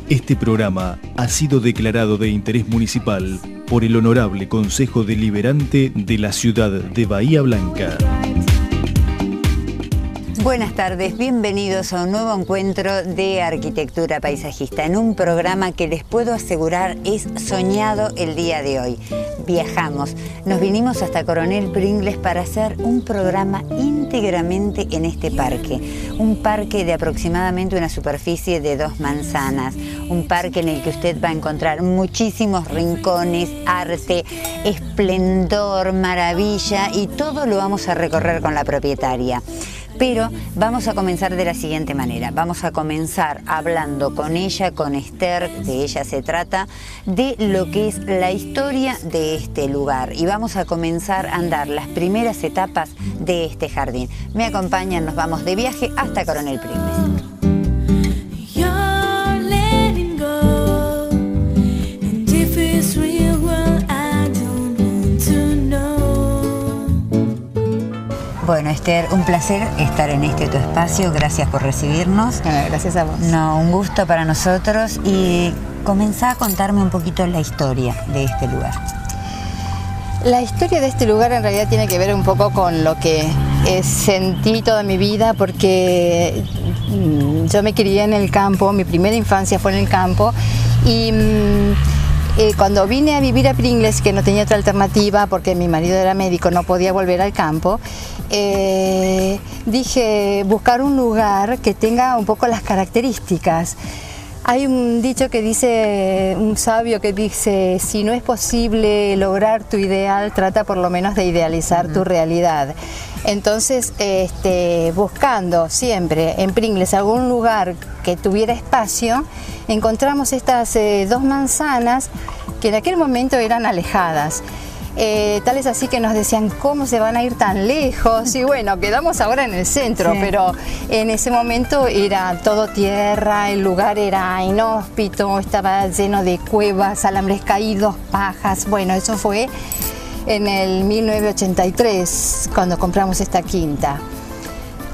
Este programa ha sido declarado de interés municipal por el Honorable Consejo Deliberante de la ciudad de Bahía Blanca. Buenas tardes, bienvenidos a un nuevo encuentro de arquitectura paisajista, en un programa que les puedo asegurar es soñado el día de hoy. Viajamos, nos vinimos hasta Coronel Pringles para hacer un programa íntegramente en este parque. Un parque de aproximadamente una superficie de 2 manzanas, un parque en el que usted va a encontrar muchísimos rincones, arte, esplendor, maravilla, y todo lo vamos a recorrer con la propietaria. Pero vamos a comenzar de la siguiente manera. Vamos a comenzar hablando con ella, con Esther, de ella se trata, de lo que es la historia de este lugar. Y vamos a comenzar a andar las primeras etapas de este jardín. Me acompañan, nos vamos de viaje hasta Coronel Pringles. Bueno, Esther, un placer estar en este tu espacio. Gracias por recibirnos. Gracias a vos. No, un gusto para nosotros. Y comenzá a contarme un poquito la historia de este lugar. La historia de este lugar en realidad tiene que ver un poco con lo que sentí toda mi vida, porque yo me crié en el campo, mi primera infancia fue en el campo, y cuando vine a vivir a Pringles, que no tenía otra alternativa porque mi marido era médico, no podía volver al campo, dije buscar un lugar que tenga un poco las características. Hay un dicho que dice, un sabio que dice, si no es posible lograr tu ideal, trata por lo menos de idealizar tu realidad. Entonces, buscando siempre en Pringles algún lugar que tuviera espacio, encontramos estas 2 manzanas que en aquel momento eran alejadas. Tal es así que nos decían, ¿cómo se van a ir tan lejos? Y bueno, quedamos ahora en el centro, sí. Pero en ese momento era todo tierra, el lugar era inhóspito, estaba lleno de cuevas, alambres caídos, pajas. Bueno, eso fue en el 1983, cuando compramos esta quinta.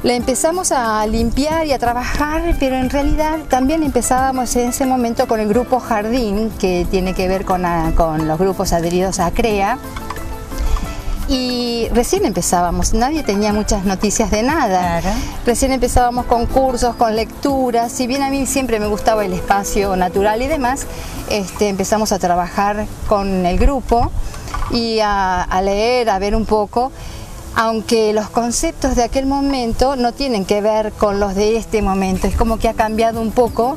La empezamos a limpiar y a trabajar, pero en realidad también empezábamos en ese momento con el grupo Jardín, que tiene que ver con los grupos adheridos a CREA. Y recién empezábamos, nadie tenía muchas noticias de nada. Claro. Recién empezábamos con cursos, con lecturas. Si bien a mí siempre me gustaba el espacio natural y demás, empezamos a trabajar con el grupo y a leer, a ver un poco. Aunque los conceptos de aquel momento no tienen que ver con los de este momento, es como que ha cambiado un poco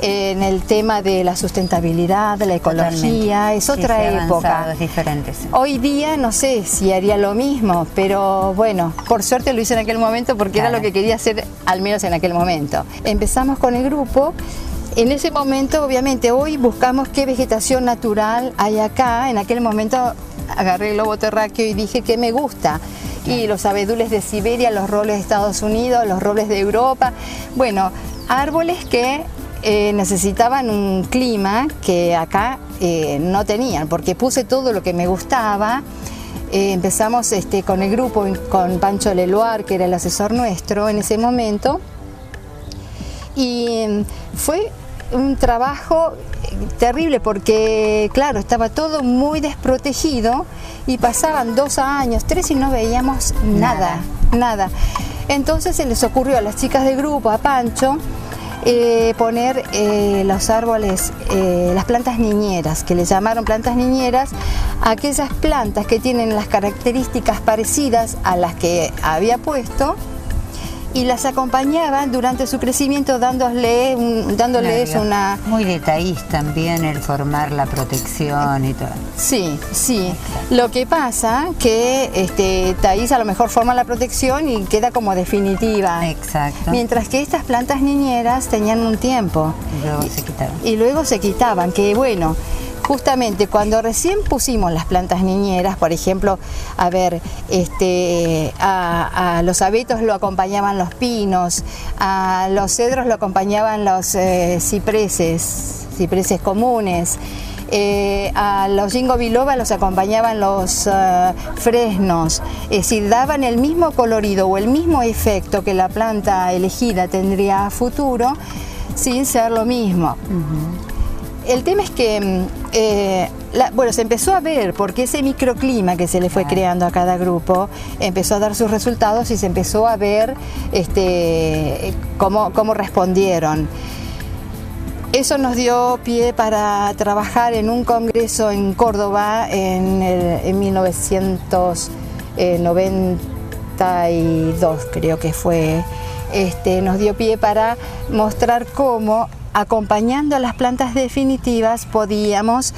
en el tema de la sustentabilidad, de la ecología. Totalmente. Es otra época. Es diferente. Sí. Hoy día no sé si haría lo mismo, pero bueno, por suerte lo hice en aquel momento porque claro, era lo que quería hacer, al menos en aquel momento. Empezamos con el grupo. En ese momento, obviamente, hoy buscamos qué vegetación natural hay acá. En aquel momento agarré el lobo terráqueo y dije que me gusta. Y los abedules de Siberia, los robles de Estados Unidos, los robles de Europa. Bueno, árboles que necesitaban un clima que acá no tenían, porque puse todo lo que me gustaba. Empezamos con el grupo, con Pancho Leloir, que era el asesor nuestro en ese momento. Y fue un trabajo terrible porque, claro, estaba todo muy desprotegido y pasaban 2 años, 3 y no veíamos nada. Entonces se les ocurrió a las chicas del grupo, a Pancho, poner los árboles, las plantas niñeras, que le llamaron plantas niñeras, aquellas plantas que tienen las características parecidas a las que había puesto, y las acompañaban durante su crecimiento dándoles una... Muy detallista también el formar la protección y todo. Sí, sí. Exacto. Lo que pasa que Thaís a lo mejor forma la protección y queda como definitiva. Exacto. Mientras que estas plantas niñeras tenían un tiempo. Y luego se quitaban, que bueno... Justamente cuando recién pusimos las plantas niñeras, por ejemplo, a ver, a los abetos lo acompañaban los pinos, a los cedros lo acompañaban los cipreses comunes, a los ginkgo biloba los acompañaban los fresnos, es decir, daban el mismo colorido o el mismo efecto que la planta elegida tendría a futuro, sin ser lo mismo. El tema es que, se empezó a ver, porque ese microclima que se le fue creando a cada grupo empezó a dar sus resultados y se empezó a ver cómo respondieron. Eso nos dio pie para trabajar en un congreso en Córdoba en 1992, creo que fue. Nos dio pie para mostrar cómo, acompañando a las plantas definitivas, podíamos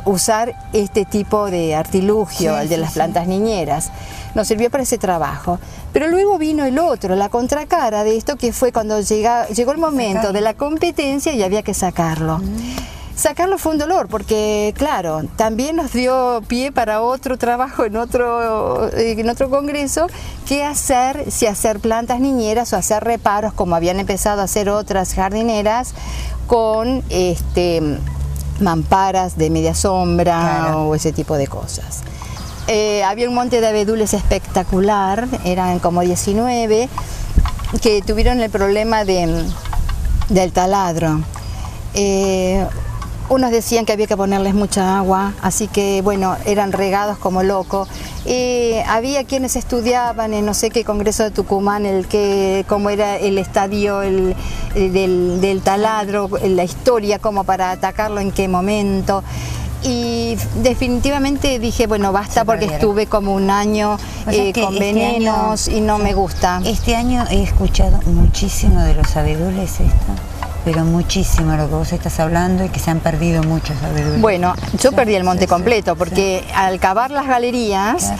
usar este tipo de artilugio, el de las plantas niñeras. Nos sirvió para ese trabajo. Pero luego vino el otro, la contracara de esto, que fue cuando llegó el momento de la competencia y había que sacarlo. Sacarlo fue un dolor porque, claro, también nos dio pie para otro trabajo en otro congreso, qué hacer, si hacer plantas niñeras o hacer reparos, como habían empezado a hacer otras jardineras, con mamparas de media sombra o ese tipo de cosas. Había un monte de abedules espectacular, eran como 19, que tuvieron el problema del taladro. Unos decían que había que ponerles mucha agua, así que bueno, eran regados como locos. Había quienes estudiaban en no sé qué congreso de Tucumán cómo era el estadio del taladro, la historia, como para atacarlo, en qué momento. Y definitivamente dije, bueno, basta, porque estuve como un año con venenos y no me gusta. Este año he escuchado muchísimo de los abedules pero muchísimo lo que vos estás hablando, y que se han perdido muchos abedules. Bueno, yo perdí el monte completo, porque al cavar las galerías,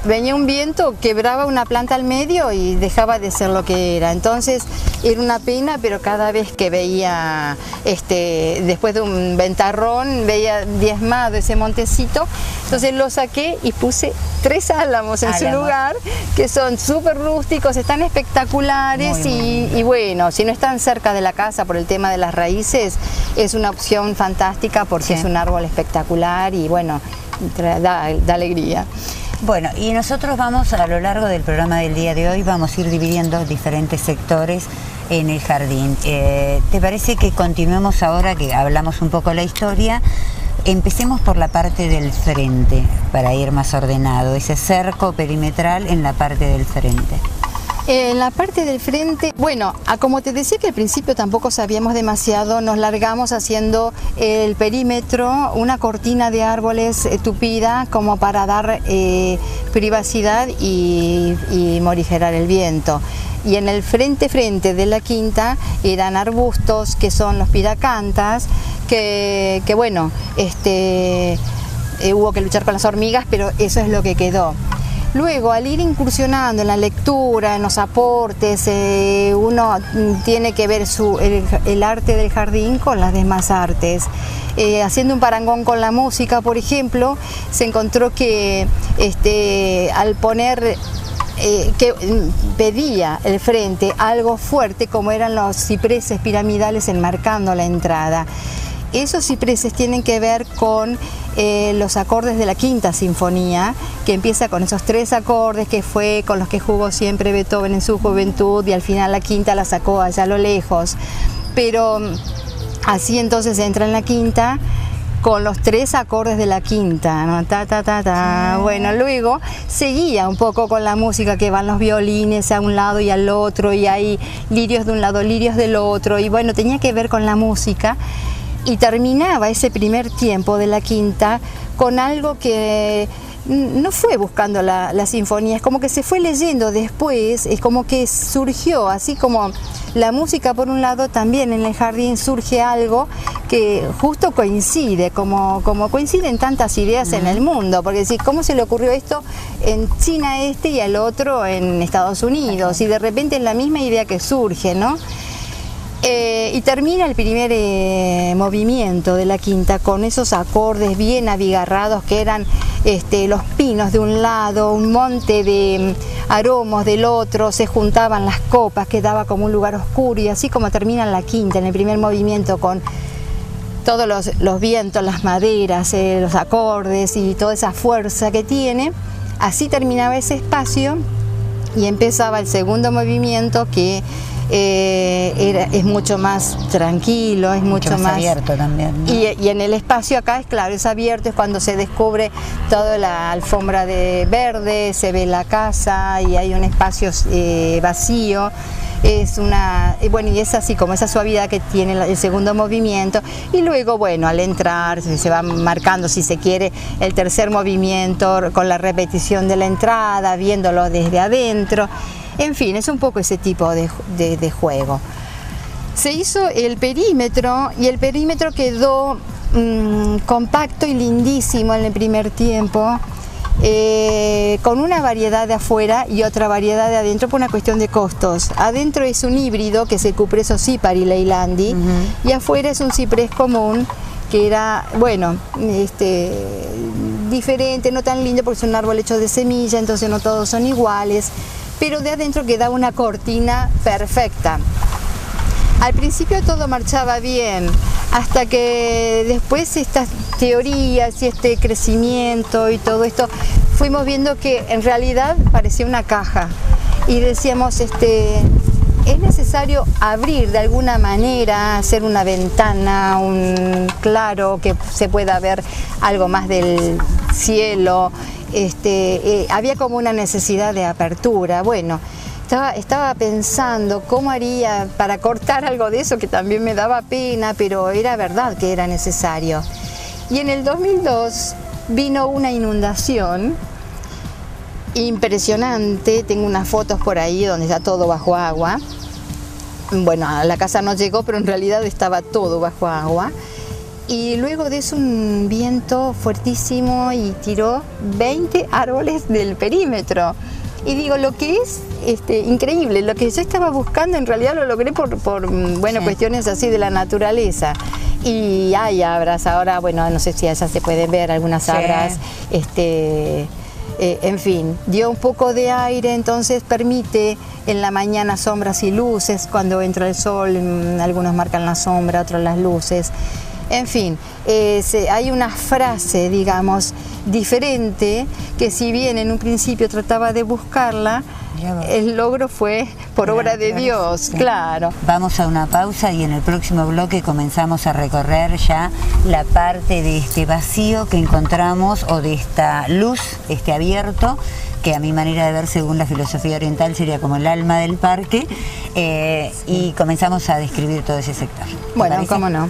venía un viento, quebraba una planta al medio y dejaba de ser lo que era. Entonces era una pena, pero cada vez que veía, después de un ventarrón, veía diezmado ese montecito. Entonces lo saqué y puse 3 álamos en su lugar, que son súper rústicos, están espectaculares y bueno, si no están cerca de la casa por el tema de las raíces, es una opción fantástica, porque es un árbol espectacular y bueno, da alegría. Bueno, y nosotros vamos, a lo largo del programa del día de hoy, vamos a ir dividiendo diferentes sectores en el jardín. ¿Te parece que continuemos ahora, que hablamos un poco la historia? Empecemos por la parte del frente, para ir más ordenado, ese cerco perimetral en la parte del frente. En la parte del frente, bueno, como te decía que al principio tampoco sabíamos demasiado, nos largamos haciendo el perímetro, una cortina de árboles tupida, como para dar privacidad y morigerar el viento. Y en el frente de la quinta eran arbustos, que son los piracantas, que bueno, hubo que luchar con las hormigas, pero eso es lo que quedó. Luego, al ir incursionando en la lectura, en los aportes, uno tiene que ver el arte del jardín con las demás artes. Haciendo un parangón con la música, por ejemplo, se encontró que al poner, que pedía el frente algo fuerte, como eran los cipreses piramidales enmarcando la entrada. Esos cipreses tienen que ver con los acordes de la Quinta Sinfonía, que empieza con esos 3 acordes que fue con los que jugó siempre Beethoven en su juventud, y al final la quinta la sacó allá a lo lejos. Pero así entonces entra en la quinta con los 3 acordes de la quinta, ¿no? Ta, ta, ta, ta. Bueno, luego seguía un poco con la música, que van los violines a un lado y al otro, y hay lirios de un lado, lirios del otro, y bueno, tenía que ver con la música. Y terminaba ese primer tiempo de la quinta con algo que no fue buscando la sinfonía, es como que se fue leyendo después, es como que surgió, así como la música por un lado, también en el jardín surge algo que justo coincide, como coinciden tantas ideas en el mundo, porque si cómo se le ocurrió esto en China y al otro en Estados Unidos, y de repente es la misma idea que surge, ¿no? Y termina el primer movimiento de la quinta con esos acordes bien abigarrados, que eran los pinos de un lado, un monte de aromos del otro, se juntaban las copas, quedaba como un lugar oscuro, y así como termina la quinta en el primer movimiento, con todos los vientos, las maderas, los acordes y toda esa fuerza que tiene, así terminaba ese espacio. y empezaba el segundo movimiento que es mucho más tranquilo, es mucho más abierto también, ¿no? Y en el espacio acá es claro, es abierto, es cuando se descubre toda la alfombra de verde, se ve la casa y hay un espacio vacío. Es bueno, y es así como esa suavidad que tiene el segundo movimiento, y luego bueno, al entrar se va marcando, si se quiere, el tercer movimiento con la repetición de la entrada, viéndolo desde adentro. En fin, es un poco ese tipo de juego. Se hizo el perímetro y el perímetro quedó compacto y lindísimo en el primer tiempo, con una variedad de afuera y otra variedad de adentro por una cuestión de costos. Adentro es un híbrido que es el cuprés ossípari leylandi, y afuera es un ciprés común que era, bueno, diferente, no tan lindo porque es un árbol hecho de semilla, entonces no todos son iguales, pero de adentro quedaba una cortina perfecta. Al principio todo marchaba bien, hasta que después estas teorías y este crecimiento y todo esto, fuimos viendo que en realidad parecía una caja y decíamos, es necesario abrir de alguna manera, hacer una ventana, un claro, que se pueda ver algo más del cielo. Había como una necesidad de apertura. Bueno, estaba pensando cómo haría para cortar algo de eso, que también me daba pena, pero era verdad que era necesario. Y en el 2002 vino una inundación impresionante, tengo unas fotos por ahí donde está todo bajo agua. Bueno, a la casa no llegó, pero en realidad estaba todo bajo agua. Y luego de eso un viento fuertísimo y tiró 20 árboles del perímetro. Y digo, lo que es increíble, lo que yo estaba buscando en realidad lo logré por bueno, sí, cuestiones así de la naturaleza. Y hay abras ahora, bueno, no sé si allá se pueden ver algunas abras, sí. En fin, dio un poco de aire, entonces permite en la mañana sombras y luces, cuando entra el sol, algunos marcan la sombra, otros las luces. En fin, hay una frase, digamos, diferente, que si bien en un principio trataba de buscarla, el logro fue por obra de Dios, sí, claro. Vamos a una pausa y en el próximo bloque comenzamos a recorrer ya la parte de este vacío que encontramos, o de esta luz, abierto, que a mi manera de ver, según la filosofía oriental, sería como el alma del parque, y comenzamos a describir todo ese sector. Bueno, cómo no.